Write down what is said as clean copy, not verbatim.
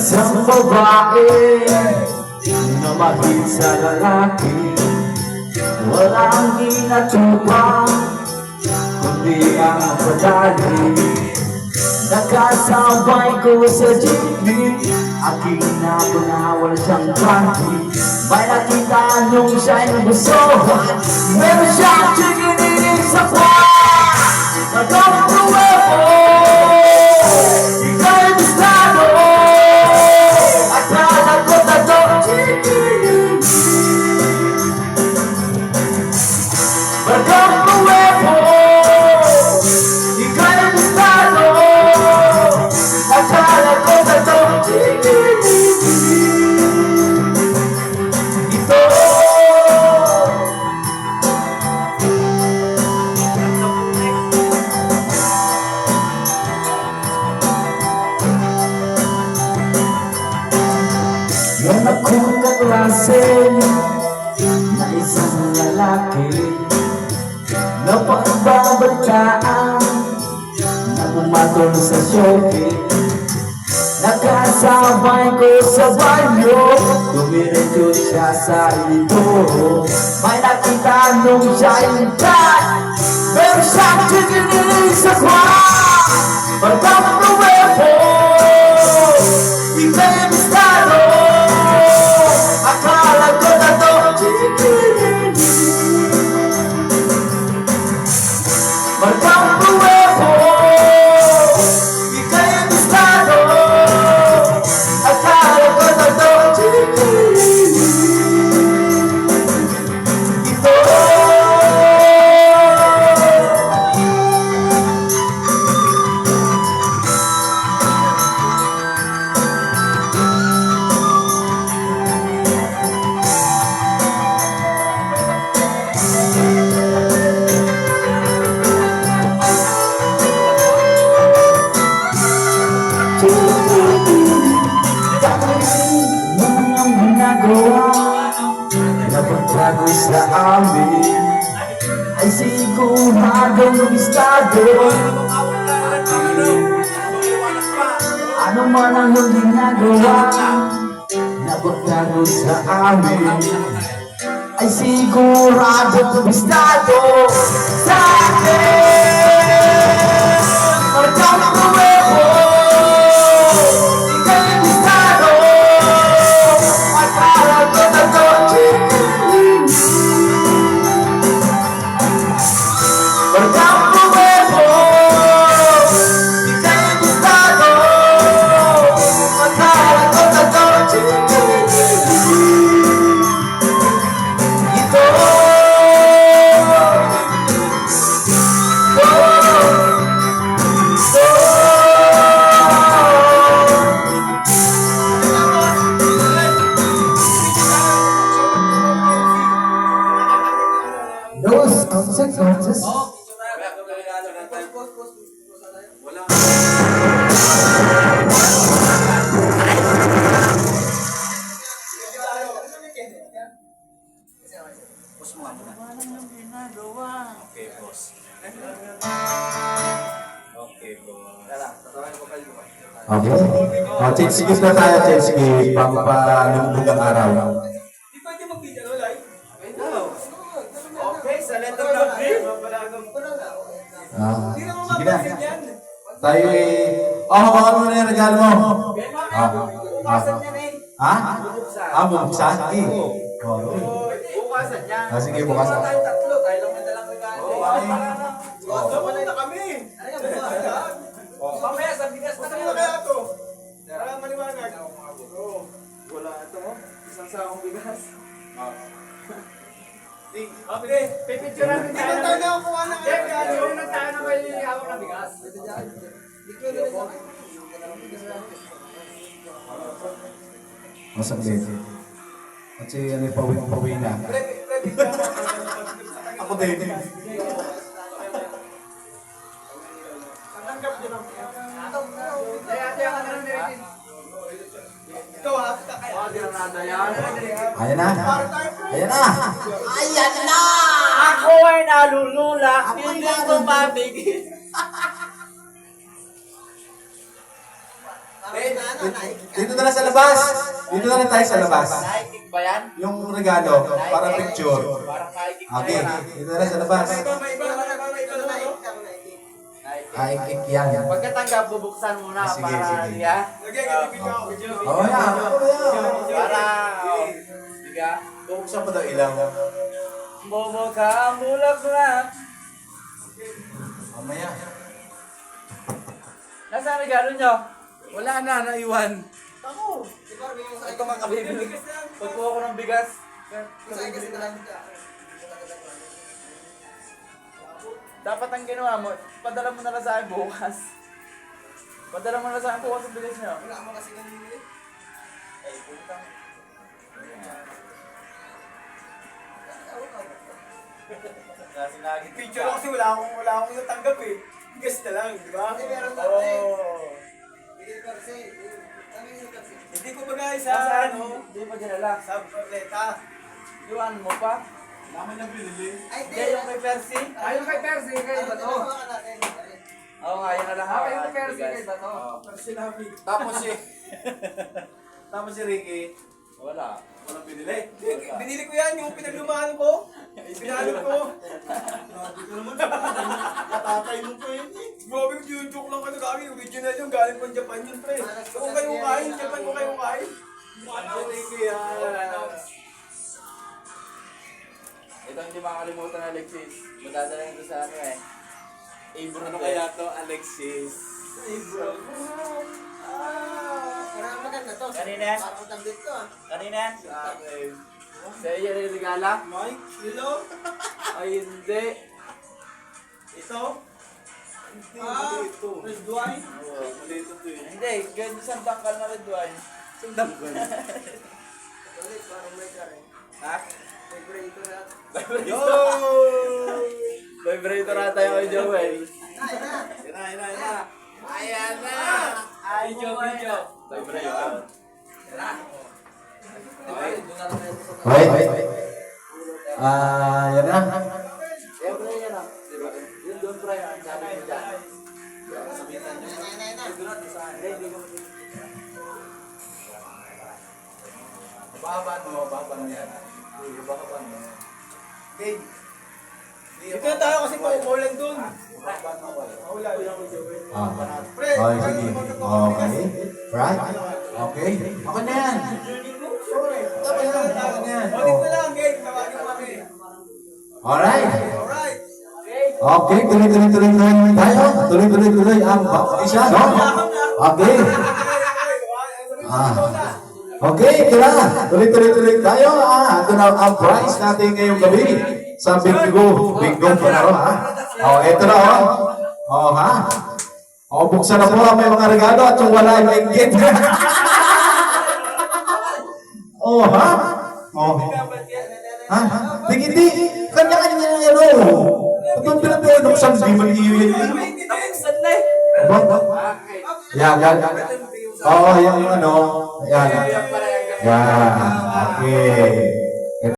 isang babae na mahit sa lalaki, walang ginatupang kundi ang padali. Nakasabay ko sa jeepney, aking napunawal siyang panty. May nakita nung siya'y nagustuhan, meron siyang chikininin sa kwan. Nagkakuwepo, ika'y gustado, akala ko na to chikininin. Nagkakuwepo, ika'y gustado, akala ko na to chikininin. Yan akong kaklase na isang lalaki na pagbabataan na pumatol sa showcase. Nakasabay ko sa banyo, dumiretso siya sa ito. May nakita nung siya'y tat, meron siyang chikininin sa kwan. Pagkakuwepo, ika'y gustado, akala ko na to chikininin. Pagkakuwepo, ika'y gustado, akala ko na to chikininin. Ito ang ginagawa na pagbago sa amin ay siguradong estado. Ano man ang iyong ginagawa na pagbago sa amin ay siguradong estado sa akin. Pagkakuwepo, ika'y gustado, akala ko na to chikininin. Pagkakuwepo, ika'y gustado, akala ko na to chikininin. Ito those consequences. Okay, boss. Okay, boss. Okay. Change skip na tayo, change skip. Pampalumbog ang araw. Di pwede mag-video, no, like? Okay, sa letter ng B. Sige na. Tayo hawakan mo na yung regalo mo. Bubuksan? Bukasan yan. Sige, bukasan. Tayo tatlo, tayo lang may dalang regalo. Manay na kami. Mamaya sa bigas na kayo. Kaya ito. Para maliwanag. Wala ito mo. Isang saong bigas. Okay, pipicture namin tayo. Hindi tayo kuha ng regalo. Hindi tayo na may hawak na bigas. Masang din. Kasi ano yung pawin na. Ako din. Ayan na. Ayan na. Ayan na! Ako ay nalulula. Hindi ko mapigil. Dito na lang sa labas. Dito na lang tayo sa labas. Naikik ba yan? Yung regalo, para picture. Parang naikik ba Okay, yan ha? dito na lang sa labas. Kaikik yan. Pagkatanggap, bubuksan muna Sige, para sige. niya. Lagyan ka ng video. Oh, yan. Para, diga, Buksan pa daw ilaw. bobo ka ang bulaklak. Mamaya. Nasaan ang regalo nyo? Wala na, naiwan. Ito nga kabibili. Pagkuha ko ng bigas. kabibili ko lang. Dapat ang ginawa mo, padala mo na lang sa akin bukas. Padala mo na lang sa akin bukas ang bigas nyo. Wala mo kasi ganun. Ay, puntang. Kasi lagi Picture ako kasi wala akong natanggap eh. Bigas na lang, di ba? Oh. Hindi ko ba guys sa Nasaan? ano? Hindi pa dinala. Sa paleta. Iwan mo pa? Namin na binili. Hindi, yung kay Percy. Ayun kay Percy, kayo ba to? Oo nga, yun na lang. Ah, kayo kay Percy, kayo ba to? Sinabi. Tapos si Ricky. Wala. Walang binili. Binili ko yan, yung pinaglumahan ko. Pinalo ko. Katatay mo pa yun eh. Grabe, yung joke lang ka nag-amin. Original yung galing pang Japan yun, pre. Kung kayo kain, Japan ko kayo kain. Si Ricky yan. Ito hindi makakalimutan, Alexis. Madadala nito sa ano eh. Abron Ano kaya to, Alexis? Kanina yan? Kanina yan? Sa akin. Sa iyo yung regala? Mike, hello? Ay hindi. Ito? Ito. Red wine? Oo, malito to eh. Hindi, ganyan isang tangkal na red wine. Sundang ko. Ha? Yo! Vibrator ata yung kay Joel. Yan na. Ayan na! Ay, video. Vibrator. Okay. Okay. Yan na. Siyempre yan ah. Yun doon pre, ang sabi mo dyan. Babaan mo yan. Babaan mo. Okay. Dito na tayo kasi paulan dun. Babaan mo ba? Wala, wala ko Joel. Pre, Okay, sige. Okay. Right? Okay. Ako na yan. Tapos na. Ako na yan. O, dito na lang, game. Tawagin mo kami. Alright. Alright. Okay, tuloy tayo. Tuloy ang isa, no? Okay. Okay, tira. Tuloy tayo. Ito na ang prize natin ngayong gabi sa bingo panaro, ha? Ito na, ha? Buksan na po ang may mga regalo at yung wala yung inggit. Ha? Ha? Hindi. Kanya-kanya na yan, Ito ang pinag-production, di man iyo yan. Tapos na eh. Yan. Oo, yung ano. Yan. Yan. Okay.